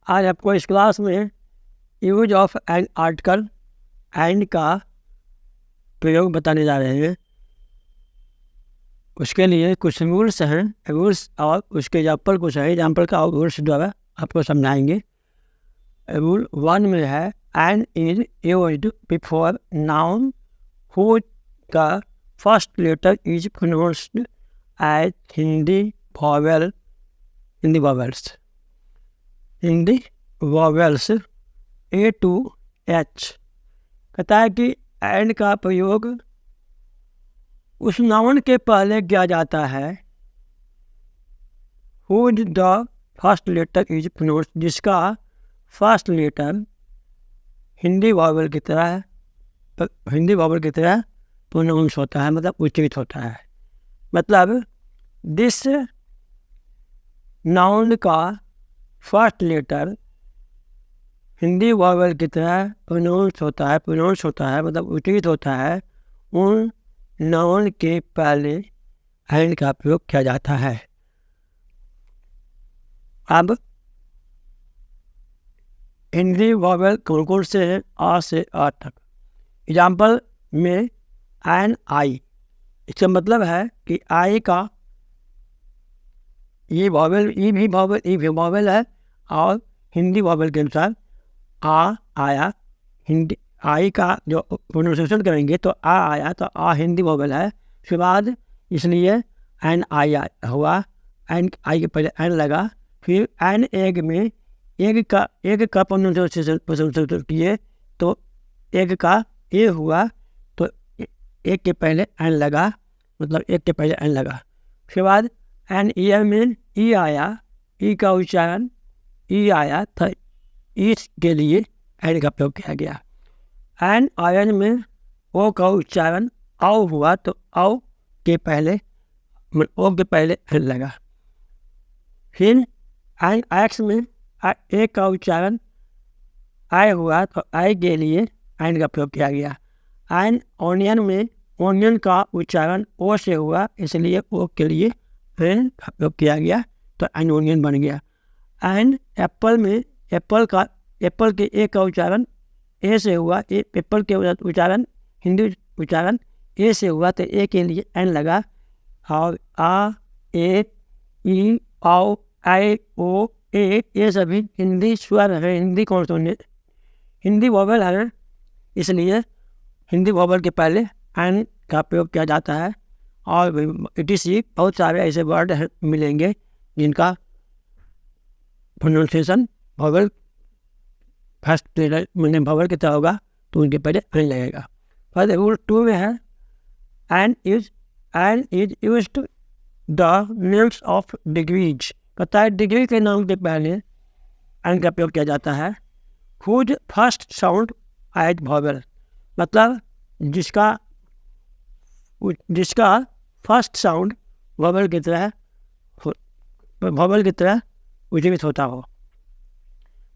आज आपको इस क्लास में use of an article and का प्रयोग बताने जा रहे हैं। उसके लिए कुछ रूल्स हैं, रूल्स और उसके एग्जाम्पल कुछ है, एग्जाम्पल का रूल्स द्वारा आपको समझाएंगे। रूल 1 में है an is used before noun who का first letter is pronounced as Hindi vowels A to H. कहता है कि एंड का प्रयोग उस नाउन के पहले किया जाता है whose the first letter is pronounced, जिसका फर्स्ट लेटर हिंदी वॉवेल की तरह प्रोनाउंस होता है, मतलब उच्चारित होता है। मतलब दिस नाउन का फर्स्ट लेटर हिंदी वॉवेल की तरह प्रोनाउंस होता है मतलब उच्चारित होता है। उन नाउन के पहले एंड का प्रयोग किया जाता है। अब हिंदी वॉवेल कौन कौन से हैं? आ से आ तक। एग्जाम्पल में एन आई, इसका मतलब है कि आई का ये वॉवेल ई भी वॉवेल है और हिंदी वॉवेल के अनुसार आ आया। हिंदी आई का जो प्रोनाउंसिएशन करेंगे तो आ आया, तो आ हिंदी वॉवेल है। उसके बाद इसलिए एन आई हुआ, एन आई के पहले एन लगा। फिर एन एग में एग का प्रोनाउंसिएशन किए तो एग का ए हुआ, तो एक के पहले एन लगा, मतलब एक के पहले एन लगा। उसके बाद एन ईयर में ई आया, ई का उच्चारण ई आया था, इसके लिए एन का प्रयोग किया गया। एन आयन में ओ का उच्चारण औ हुआ, तो औ के पहले एन लगा। फिर एन एक्स में ए का उच्चारण आई हुआ, तो आई के लिए एन का प्रयोग किया गया। एन ऑनियन में ऑनियन का उच्चारण ओ से हुआ, इसलिए ओ के लिए एन का प्रयोग किया गया, तो एन ऑनियन बन गया। एन एप्पल में एप्पल के ए का उच्चारण ए से हुआ, एप्पल के उच्चारण हिंदी उच्चारण ए से हुआ, तो ए के लिए एन लगा। और आ ए ई औ आई ओ ए, ये सभी हिंदी स्वर है, हिंदी कॉन्सोनेंट, हिंदी वॉवेल है, इसलिए हिंदी वॉवेल के पहले एन का प्रयोग किया जाता है। और ETC बहुत सारे ऐसे वर्ड मिलेंगे जिनका pronunciation vowel first letter vowel की तरह होगा, तो उनके पहले एन लगेगा। फिर रूल 2 में है an is used the names of degrees. कहता है डिग्री के नाम के पहले एन का प्रयोग किया जाता है। Whose first sound as vowel, मतलब जिसका फर्स्ट साउंड वॉवेल की तरह उच्चारित होता हो।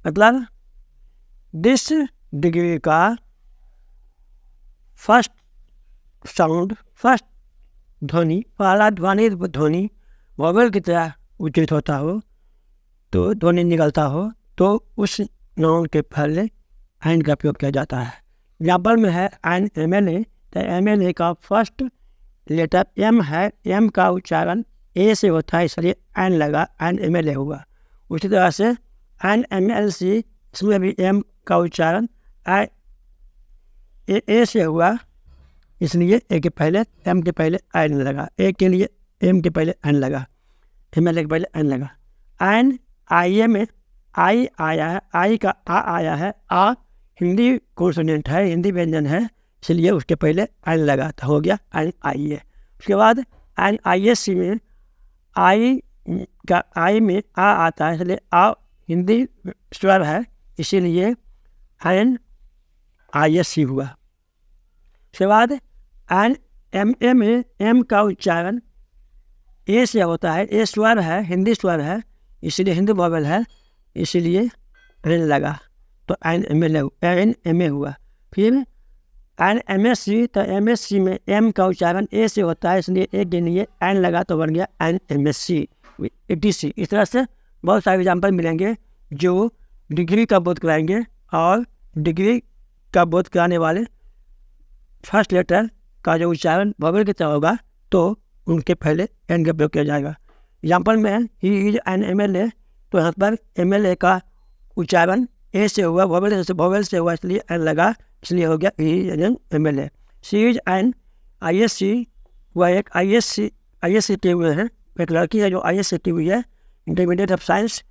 मतलब दिस डिग्री का फर्स्ट साउंड, फर्स्ट ध्वनि, पहला ध्वनि वॉवेल की तरह उच्चारित होता हो, तो ध्वनि निकलता हो, तो उस नाउन के पहले एन का प्रयोग किया जाता है। एग्जाम्पल में है एन MLA, तो MLA का फर्स्ट लेटर एम है, एम का उच्चारण ए से होता है, इसलिए एन लगा, एन MLA हुआ। उसी तरह से एन MLC, इसमें भी एम का उच्चारण ए से हुआ, इसलिए ए के पहले एम के पहले एन लगा, ए के लिए एम के पहले एन लगा, MLA के पहले एन लगा। एन IA में आई आया है, आई का आ आया है, आ हिंदी कॉन्सोनेंट है, हिंदी व्यंजन है, इसलिए उसके पहले एन लगा, तो हो गया एन IA। उसके बाद एन ISC में आई में आ आता है, इसलिए आ हिंदी स्वर है, इसीलिए एन ISC हुआ। उसके बाद एन MA में एम का उच्चारण ए से होता है, ए स्वर है, हिंदी स्वर है, इसलिए हिंदी वॉवेल है, इसलिए एन लगा, तो एन MA हुआ। फिर एन MSC, तो MSC में एम का उच्चारण ए से होता है, इसलिए ए के लिए एन लगा, तो बन गया एन MSC। ETC। इस तरह से बहुत सारे एग्जाम्पल मिलेंगे जो डिग्री का बोध कराएंगे और डिग्री का बोध कराने वाले फर्स्ट लेटर का जो उच्चारण वॉवेल की तरह होगा तो उनके पहले एन का प्रयोग किया जाएगा। एग्जाम्पल में ही इज एन MLA, तो यहाँ पर MLA का उच्चारण ए से हुआ, वॉवेल से हुआ, इसलिए एन लगा, इसलिए हो गया he is an MLA। She is an ISC, वह एक ISC के हुए हैं, एक लड़की है जो ISC की हुई है, इंटरमीडिएट ऑफ साइंस,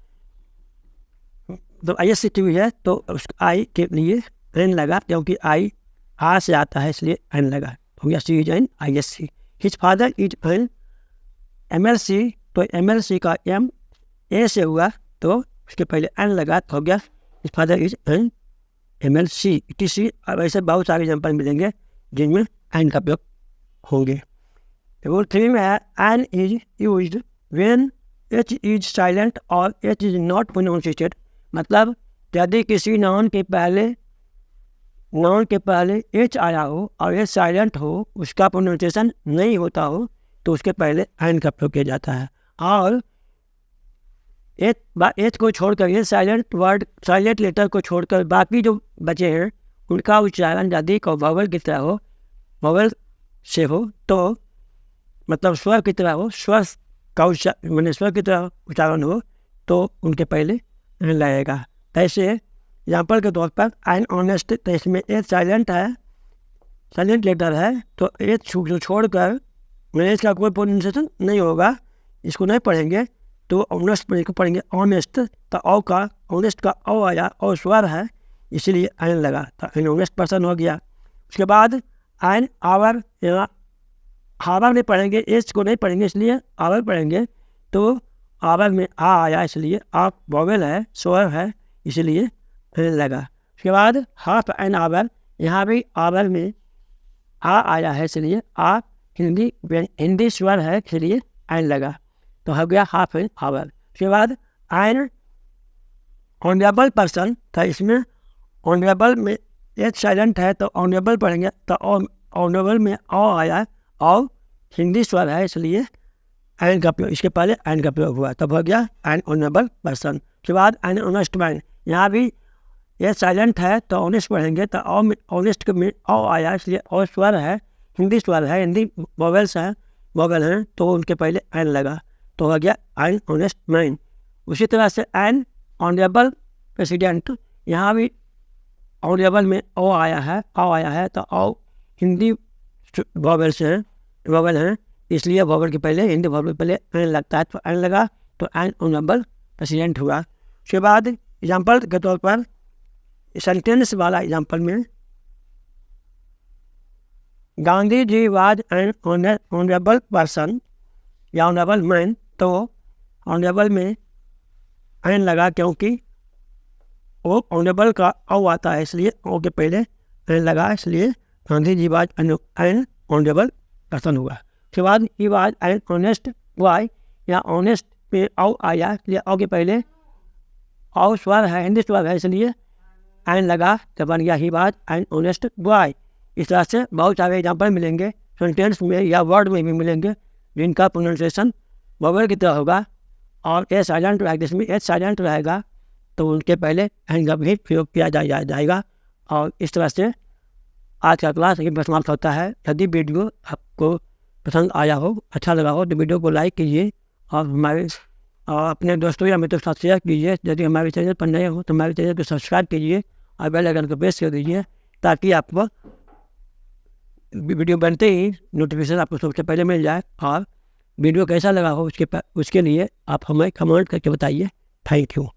तो ISC की हुई है, तो उस आई के लिए एन लगा, क्योंकि आई आ से आता है इसलिए एन लगा, हो गया she is an ISC। His father is an MLC, तो MLC का M ए से हुआ तो उसके पहले एन लगा, तो हो गया his father is an MLC ETC। अब ऐसे बहुत सारे एग्जाम्पल मिलेंगे जिनमें एन का प्रयोग होंगे। रूल 3 में है an is used when H is silent और H इज नॉट प्रोनाउंसिएटेड, मतलब यदि किसी नाउन के पहले H आया हो और H साइलेंट हो, उसका प्रोनाउंसिएशन नहीं होता हो, तो उसके पहले एन का प्रयोग किया जाता है। और H को छोड़कर, ये साइलेंट लेटर को छोड़कर बाकी जो बचे हैं उनका उच्चारण यदि वॉवेल की तरह हो, वॉवेल से हो, तो मतलब स्वर की तरह हो, स्वर की तरह उच्चारण हो, तो उनके पहले एन लगेगा। ऐसे एग्जाम्पल के तौर पर एन ऑनेस्ट, तो इसमें एच साइलेंट है, साइलेंट लेटर है, तो एच जो छोड़कर एच का कोई प्रोनाउंसिएशन नहीं होगा, इसको नहीं पढ़ेंगे, तो ऑनेस्ट को पढ़ेंगे ऑनेस्ट, तो औ का ऑनेस्ट का औ आया और स्वर है इसीलिए एन लगा, तो एन ऑनेस्ट पर्सन हो गया। उसके बाद एन आवर, यहाँ आवर नहीं पढ़ेंगे, एच को नहीं पढ़ेंगे इसलिए आवर पढ़ेंगे, तो आवर में आ आया इसलिए आप वॉवेल है, स्वर है, इसलिए एन लगा। उसके बाद हाफ एन आवर, यहाँ भी आवर में आ आया है इसलिए आ हिंदी स्वर है इसलिए एन लगा, तो हो गया हाफ एन आवर। उसके बाद एन ऑनरेबल पर्सन था, इसमें ऑनरेबल में एच साइलेंट है तो ऑनरेबल पढ़ेंगे, तो ऑनरेबल में ओ आया और हिंदी स्वर है इसलिए एन का प्रयोग, इसके पहले एन का प्रयोग हुआ, तब हो गया एन ऑनरेबल पर्सन। उसके बाद एन ऑनेस्ट मैन, यहाँ भी ये साइलेंट है तो ऑनेस्ट पढ़ेंगे, तो ऑनेस्ट में ओ आया इसलिए और स्वर है, हिंदी स्वर है, हिंदी वॉवेल हैं, तो उनके पहले एन लगा, तो हो गया एन ऑनेस्ट मैन। उसी तरह से एन ऑनरेबल प्रेसिडेंट, यहाँ भी ऑनरेबल में ओ आया है, तो ओ हिंदी वॉवेल हैं, इसलिए वॉवेल के पहले, हिंदी वॉवेल के पहले एन लगता है, तो एन लगा, तो एन ऑनरेबल प्रेसिडेंट हुआ। उसके बाद एग्जाम्पल के तौर पर सेंटेंस वाला एग्जाम्पल में Gandhi ji was an honourable person या ऑनरेबल मैन, तो ऑनरेबल में एन लगा क्योंकि वो ऑनरेबल का ओ आता है इसलिए ओ के पहले एन लगा, इसलिए Gandhi ji was an honourable person हुआ। उसके बाद he was an honest boy, या ऑनेस्ट में ओ आया इसलिए ओ के पहले ओ स्वर है, हिंदी स्वर है, इसलिए एन लगा, तो बन गया he was an honest boy. इस तरह से बहुत सारे एग्जाम्पल मिलेंगे सेंटेंस में या वर्ड में भी मिलेंगे जिनका प्रोनाउंसिएशन वॉवेल की तरह होगा और ए साइलेंट रहेगा, जिसमें एच साइलेंट रहेगा, तो उनके पहले एन का भी प्रयोग किया जाएगा। और इस तरह से आज का क्लास यहीं पर समाप्त होता है। यदि वीडियो आपको पसंद आया हो, अच्छा लगा हो, तो वीडियो को लाइक कीजिए और अपने दोस्तों या मित्रों के साथ शेयर कीजिए। यदि हमारे चैनल पर नए हो तो हमारे चैनल को सब्सक्राइब कीजिए और बेल आइकन को प्रेस कर दीजिए, ताकि आपको वीडियो बनते ही नोटिफिकेशन आपको सबसे पहले मिल जाए। और वीडियो कैसा लगा हो उसके लिए आप हमें कमेंट करके बताइए। Thank you.